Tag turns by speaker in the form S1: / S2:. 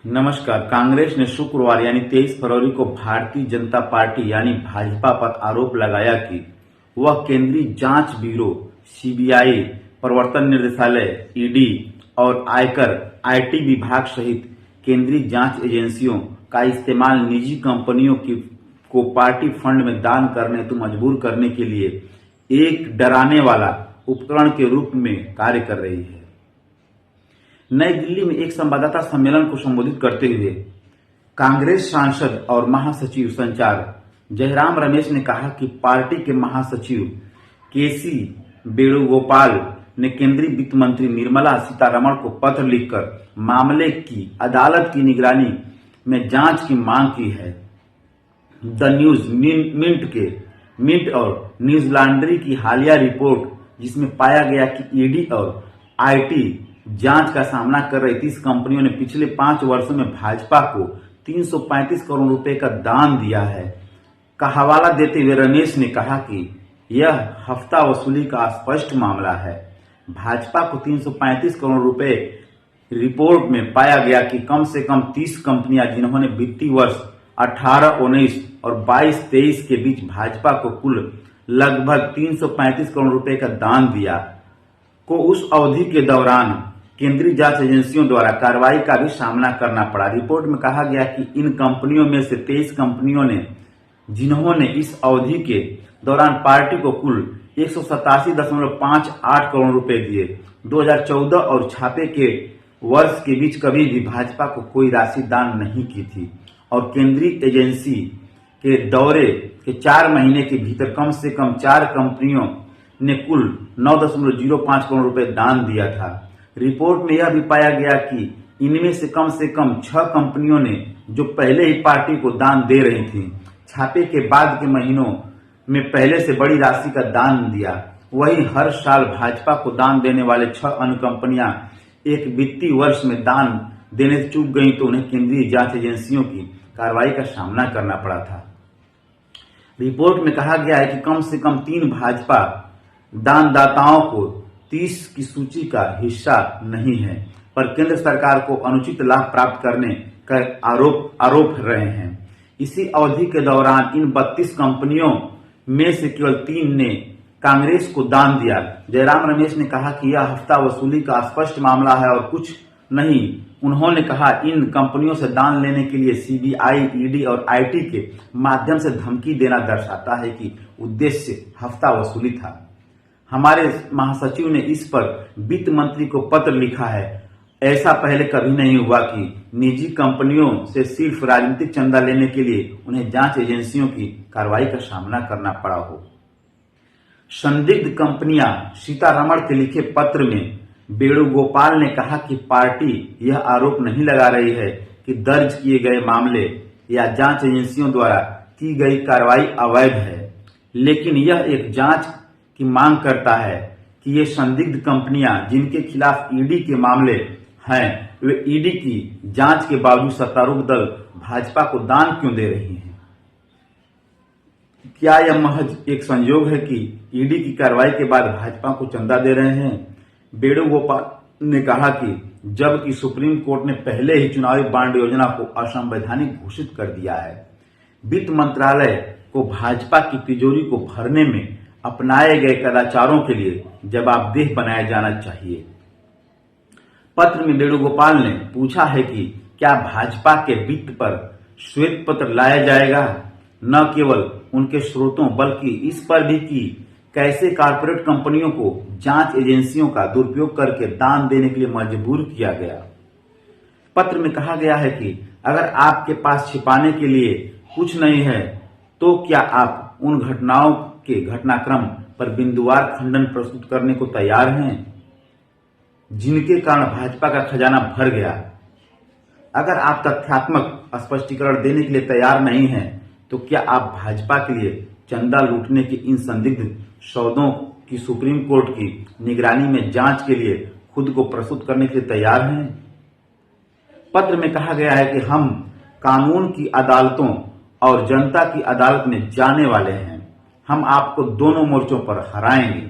S1: नमस्कार। कांग्रेस ने शुक्रवार यानी 23 फरवरी को भारतीय जनता पार्टी यानी भाजपा पर आरोप लगाया कि वह केंद्रीय जांच ब्यूरो सीबीआई, प्रवर्तन निदेशालय ईडी और आयकर आईटी विभाग सहित केंद्रीय जांच एजेंसियों का इस्तेमाल निजी कंपनियों को पार्टी फंड में दान करने हेतु मजबूर करने के लिए एक डराने वाला उपकरण के रूप में कार्य कर रही है। नई दिल्ली में एक संवाददाता सम्मेलन को संबोधित करते हुए कांग्रेस सांसद और महासचिव संचार जयराम रमेश ने कहा कि पार्टी के महासचिव केसी वेणुगोपाल ने केंद्रीय वित्त मंत्री निर्मला सीतारमण को पत्र लिखकर मामले की अदालत की निगरानी में जांच की मांग की है। द न्यूज मिंट और न्यूज लॉन्ड्री की हालिया रिपोर्ट, जिसमें पाया गया कि ईडी और आईटी जांच का सामना कर रही 30 कंपनियों ने पिछले 5 वर्षों में भाजपा को 335 करोड़ रुपए का दान दिया है, का हवाला देते हुए रमेश ने कहा कि यह हफ्ता वसूली का स्पष्ट मामला है। भाजपा को 335 करोड़ रुपए रिपोर्ट में पाया गया कि कम से कम 30 कंपनियां जिन्होंने वित्तीय वर्ष 18-19 और 22-23 के बीच भाजपा को कुल लगभग 335 करोड़ रुपए का दान दिया, को उस अवधि के दौरान केंद्रीय जांच एजेंसियों द्वारा कार्रवाई का भी सामना करना पड़ा। रिपोर्ट में कहा गया कि इन कंपनियों में से 23 कंपनियों ने, जिन्होंने इस अवधि के दौरान पार्टी को कुल 187.58 करोड़ रुपए दिए, 2014 और छापे के वर्ष के बीच कभी भी भाजपा को कोई राशि दान नहीं की थी और केंद्रीय एजेंसी के दौरे के 4 महीने के भीतर कम से कम 4 कंपनियों ने कुल 9.05 करोड़ रुपए दान दिया था। रिपोर्ट में यह भी पाया गया कि इनमें से कम 6 कंपनियों ने, जो पहले ही पार्टी को दान दे रही थी, छापे के बाद के महीनों में पहले से बड़ी राशि का दान दिया। वहीं हर साल भाजपा को दान देने वाले 6 अन्य कंपनियां एक वित्तीय वर्ष में दान देने से चूक गई तो उन्हें केंद्रीय जांच एजेंसियों की कार्रवाई का सामना करना पड़ा था। रिपोर्ट में कहा गया है कि कम से कम 3 भाजपा दानदाताओं को 30 की सूची का हिस्सा नहीं है, पर केंद्र सरकार को अनुचित लाभ प्राप्त करने का आरोप रहे हैं। इसी अवधि के दौरान इन 32 कंपनियों में से केवल 3 ने कांग्रेस को दान दिया। जयराम रमेश ने कहा कि यह हफ्ता वसूली का स्पष्ट मामला है और कुछ नहीं। उन्होंने कहा, इन कंपनियों से दान लेने के लिए सीबीआई, ईडी और आईटी के माध्यम से धमकी देना दर्शाता है कि उद्देश्य हफ्ता वसूली था। हमारे महासचिव ने इस पर वित्त मंत्री को पत्र लिखा है। ऐसा पहले कभी नहीं हुआ कि निजी कंपनियों से सिर्फ राजनीतिक चंदा लेने के लिए उन्हें जांच एजेंसियों की कार्रवाई का सामना करना पड़ा हो। संदिग्ध कंपनियां सीतारमण के लिखे पत्र में वेणुगोपाल ने कहा कि पार्टी यह आरोप नहीं लगा रही है कि दर्ज किए गए मामले या जांच एजेंसियों द्वारा की गई कार्रवाई अवैध है, लेकिन यह एक जांच की मांग करता है कि ये संदिग्ध कंपनियां जिनके खिलाफ ईडी के मामले हैं, वे ईडी की जांच के बावजूद सत्तारूढ़ दल भाजपा को दान क्यों दे रही हैं। क्या यह महज एक संयोग है कि ईडी की कार्रवाई के बाद भाजपा को चंदा दे रहे हैं? वेणुगोपाल ने कहा कि जबकि सुप्रीम कोर्ट ने पहले ही चुनावी बांड योजना को असंवैधानिक घोषित कर दिया है, वित्त मंत्रालय को भाजपा की तिजोरी को भरने में अपनाए गए कदाचारों के लिए जवाबदेह बनाया जाना चाहिए। पत्र में वेणुगोपाल ने पूछा है कि क्या भाजपा के वित्त पर श्वेत पत्र लाया जाएगा, न केवल उनके स्रोतों बल्कि इस पर भी कि कैसे कारपोरेट कंपनियों को जांच एजेंसियों का दुरुपयोग करके दान देने के लिए मजबूर किया गया। पत्र में कहा गया है कि अगर आपके पास छिपाने के लिए कुछ नहीं है तो क्या आप उन घटनाओं के घटनाक्रम पर बिंदुवार खंडन प्रस्तुत करने को तैयार हैं जिनके कारण भाजपा का खजाना भर गया। अगर आप तथ्यात्मक स्पष्टीकरण देने के लिए तैयार नहीं हैं, तो क्या आप भाजपा के लिए चंदा लूटने के इन संदिग्ध सौदों की सुप्रीम कोर्ट की निगरानी में जांच के लिए खुद को प्रस्तुत करने के लिए तैयार हैं? पत्र में कहा गया है कि हम कानून की अदालतों और जनता की अदालत में जाने वाले हैं। हम आपको दोनों मोर्चों पर हराएंगे।